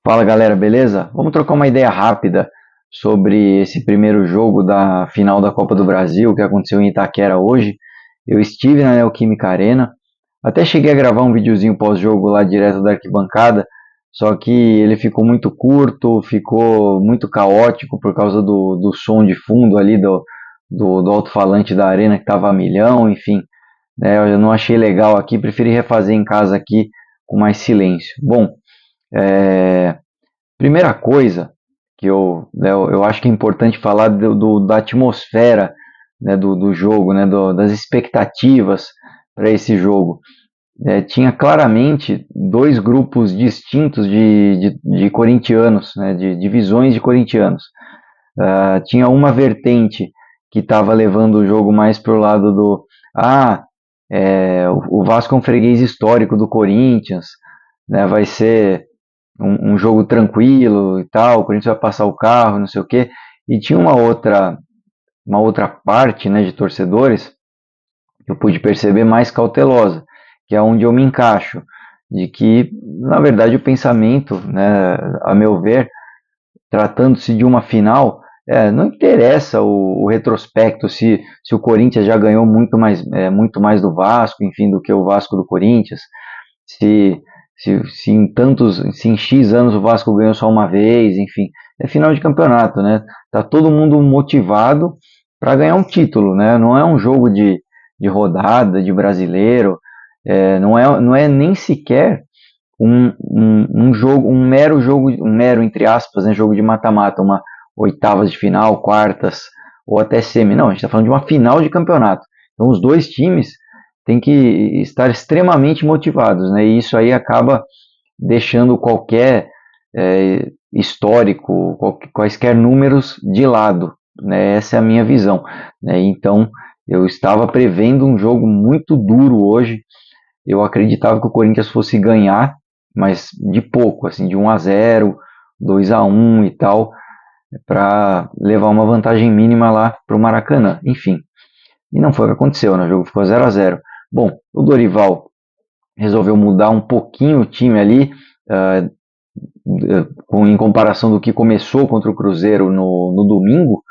Fala galera, beleza? Vamos trocar uma ideia rápida sobre esse primeiro jogo da final da Copa do Brasil que aconteceu em Itaquera hoje. Eu estive na Neoquímica Arena, até cheguei a gravar um videozinho pós-jogo lá direto da arquibancada, só que ele ficou muito curto, ficou muito caótico por causa do som de fundo ali do alto-falante da arena que estava a milhão, enfim, né, eu não achei legal aqui, preferi refazer em casa aqui com mais silêncio. Bom, é, primeira coisa que eu acho que é importante falar da atmosfera, né, do jogo, né, das expectativas para esse jogo. Tinha claramente dois grupos distintos de corintianos, né, de divisões de corintianos. Tinha uma vertente que estava levando o jogo mais para o lado do ah, o Vasco é um freguês histórico do Corinthians, né, vai ser um jogo tranquilo e tal, o Corinthians vai passar o carro, não sei o quê. E tinha uma outra parte, né, de torcedores que eu pude perceber mais cautelosa, que é onde eu me encaixo, de que, na verdade, o pensamento, né, a meu ver, tratando-se de uma final, não interessa o retrospecto, se o Corinthians já ganhou muito mais do Vasco, enfim, do que o Vasco do Corinthians, se, se em X anos o Vasco ganhou só uma vez, enfim, é final de campeonato, né? Tá todo mundo motivado para ganhar um título, né? Não é um jogo de rodada, de brasileiro, não é nem sequer um jogo, um mero, entre aspas, né, jogo de mata-mata, uma oitavas de final, quartas ou até semi. Não, a gente está falando de uma final de campeonato. Então os dois times têm que estar extremamente motivados, né? E isso aí acaba deixando qualquer histórico, quaisquer números de lado, né? Essa é a minha visão, né? Então eu estava prevendo um jogo muito duro hoje. Eu acreditava que o Corinthians fosse ganhar, mas de pouco, assim, de 1-0, 2-1 e tal, para levar uma vantagem mínima lá para o Maracanã. Enfim, e não foi o que aconteceu, né? O jogo ficou 0-0. Bom, o Dorival resolveu mudar um pouquinho o time ali, em comparação do que começou contra o Cruzeiro no domingo,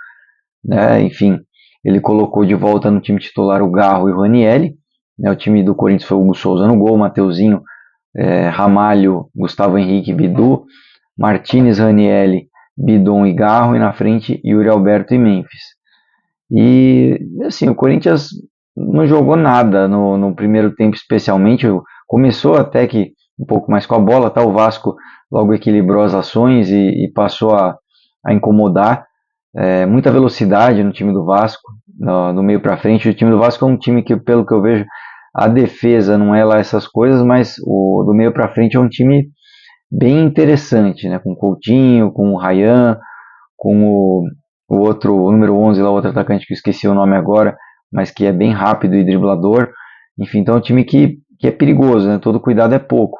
né? Enfim, ele colocou de volta no time titular o Garro e o Ranielli, né? O time do Corinthians foi o Hugo Souza no gol, Mateuzinho, Ramalho, Gustavo Henrique, Bidu, Martinez, Ranielli, Bidon e Garro, e na frente Yuri Alberto e Memphis. E assim, o Corinthians não jogou nada no primeiro tempo, especialmente. Começou até que um pouco mais com a bola, tá? O Vasco logo equilibrou as ações e passou a incomodar. Muita velocidade no time do Vasco, no meio para frente. O time do Vasco é um time que, pelo que eu vejo, a defesa não é lá essas coisas, mas o do meio para frente é um time bem interessante, né? Com o Coutinho, com o Ryan, com o outro, o número 11 lá, o outro atacante que eu esqueci o nome agora, mas que é bem rápido e driblador. Enfim, então é um time que é perigoso, né? Todo cuidado é pouco.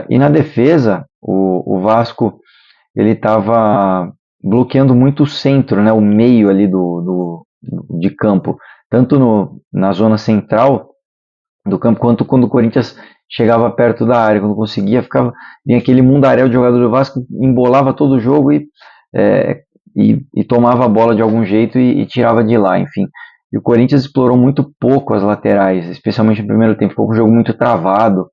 E na defesa, o Vasco ele estava bloqueando muito o centro, né? O meio ali de campo, tanto na zona central do campo, quanto quando o Corinthians chegava perto da área, quando conseguia, vinha aquele mundaréu de jogador do Vasco, embolava todo o jogo e tomava a bola de algum jeito e tirava de lá, enfim. E o Corinthians explorou muito pouco as laterais, especialmente no primeiro tempo, ficou um jogo muito travado.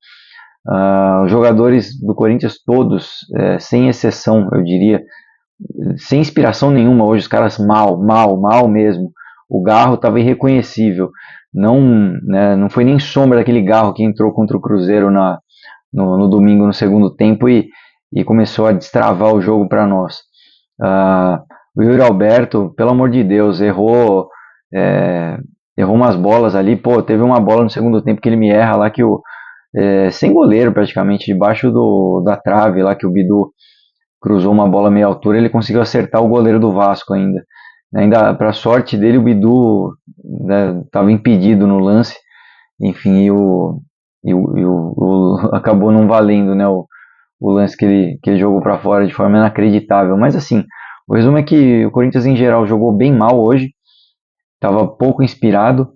Os jogadores do Corinthians todos, sem exceção, eu diria, sem inspiração nenhuma hoje, os caras mal mesmo. O Garro estava irreconhecível. Não, né, não foi nem sombra daquele Garro que entrou contra o Cruzeiro no domingo, no segundo tempo, e começou a destravar o jogo para nós. O Yuri Alberto, pelo amor de Deus, errou umas bolas ali. Pô, teve uma bola no segundo tempo que ele me erra lá, sem goleiro praticamente, debaixo da trave lá, que o Bidu cruzou uma bola meia altura, ele conseguiu acertar o goleiro do Vasco ainda. Ainda para sorte dele, o Bidu estava impedido no lance, enfim, acabou não valendo, né, o lance que ele jogou para fora de forma inacreditável. Mas assim, o resumo é que o Corinthians em geral jogou bem mal hoje, estava pouco inspirado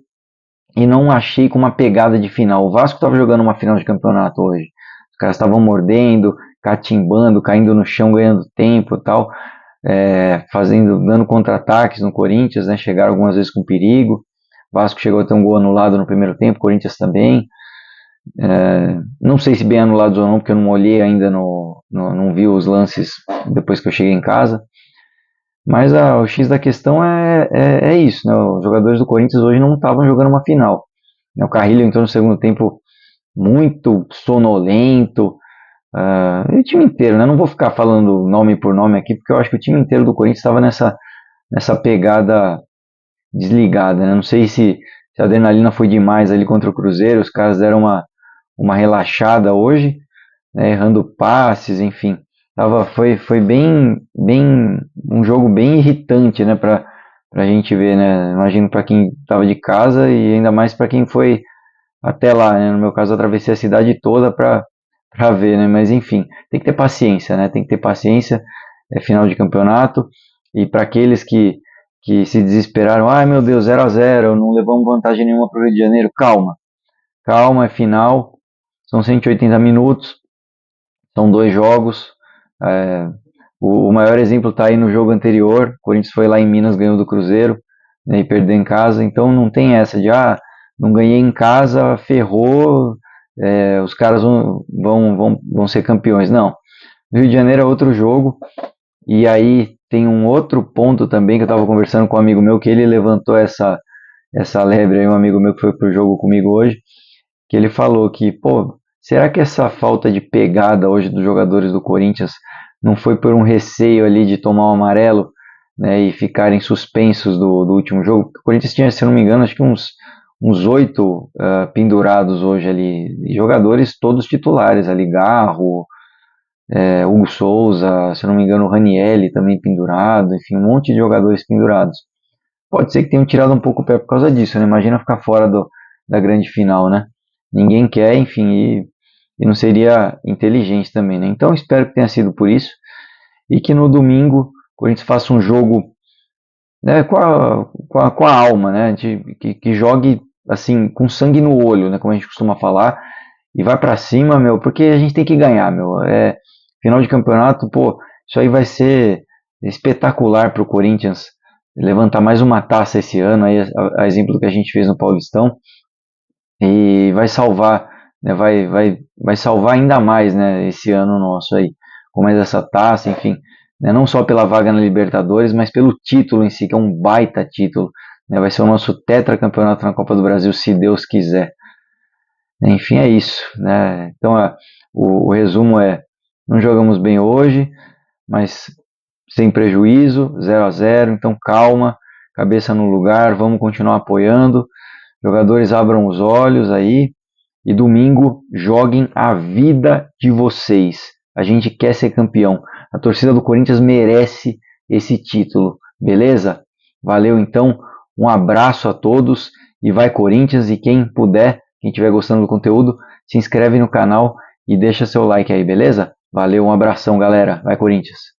e não achei com uma pegada de final. O Vasco estava jogando uma final de campeonato hoje. Os caras estavam mordendo, catimbando, caindo no chão, ganhando tempo e tal, dando contra-ataques no Corinthians, né? Chegaram algumas vezes com perigo. O Vasco chegou a ter um gol anulado no primeiro tempo, Corinthians também. Não sei se bem anulados ou não, porque eu não olhei ainda, não vi os lances depois que eu cheguei em casa. Mas o X da questão é isso, né? Os jogadores do Corinthians hoje não estavam jogando uma final. O Carrilho entrou no segundo tempo muito sonolento. E o time inteiro, né? Não vou ficar falando nome por nome aqui, porque eu acho que o time inteiro do Corinthians estava nessa pegada desligada, né? Não sei se a adrenalina foi demais ali contra o Cruzeiro, os caras deram uma relaxada hoje, né? Errando passes, enfim. Foi bem um jogo bem irritante, né? Pra gente ver, né? Imagino para quem estava de casa e ainda mais para quem foi até lá, né? No meu caso, eu atravessei a cidade toda para ver, né? Mas enfim, tem que ter paciência, né? Tem que ter paciência, é final de campeonato. E para aqueles que se desesperaram, ai meu Deus, 0-0, não levamos vantagem nenhuma para o Rio de Janeiro, calma, calma, é final, são 180 minutos, são 2 jogos. É, o maior exemplo está aí no jogo anterior, o Corinthians foi lá em Minas, ganhou do Cruzeiro, né, e perdeu em casa, então não tem essa de, não ganhei em casa, ferrou, os caras vão ser campeões. Não, Rio de Janeiro é outro jogo, e aí tem um outro ponto também que eu estava conversando com um amigo meu, que ele levantou essa lebre aí, um amigo meu que foi pro jogo comigo hoje, que ele falou que, pô, será que essa falta de pegada hoje dos jogadores do Corinthians não foi por um receio ali de tomar um amarelo, né, e ficarem suspensos do último jogo? O Corinthians tinha, se não me engano, acho que uns 8 pendurados hoje ali, e jogadores todos titulares ali, Garro, Hugo Souza, se não me engano, o Ranielli também pendurado, enfim, um monte de jogadores pendurados. Pode ser que tenham tirado um pouco o pé por causa disso, né? Imagina ficar fora da grande final, né? Ninguém quer, enfim, e não seria inteligente também, né? Então espero que tenha sido por isso e que no domingo o Corinthians faça um jogo, né, com a alma, né? Que jogue assim com sangue no olho, né? Como a gente costuma falar, e vai para cima, meu, porque a gente tem que ganhar, meu. Final de campeonato, pô, isso aí vai ser espetacular para o Corinthians levantar mais uma taça esse ano, aí, a exemplo do que a gente fez no Paulistão, e vai salvar, né, vai salvar ainda mais, né, esse ano nosso aí, com mais essa taça, enfim, né, não só pela vaga na Libertadores, mas pelo título em si, que é um baita título, né, vai ser o nosso tetracampeonato na Copa do Brasil, se Deus quiser. Enfim, é isso, né? Então, o resumo não jogamos bem hoje, mas sem prejuízo, 0-0, então calma, cabeça no lugar, vamos continuar apoiando, jogadores abram os olhos aí, e domingo joguem a vida de vocês. A gente quer ser campeão, a torcida do Corinthians merece esse título, beleza? Valeu então, um abraço a todos, e vai Corinthians, e quem puder, quem estiver gostando do conteúdo, se inscreve no canal e deixa seu like aí, beleza? Valeu, um abração galera, vai Corinthians!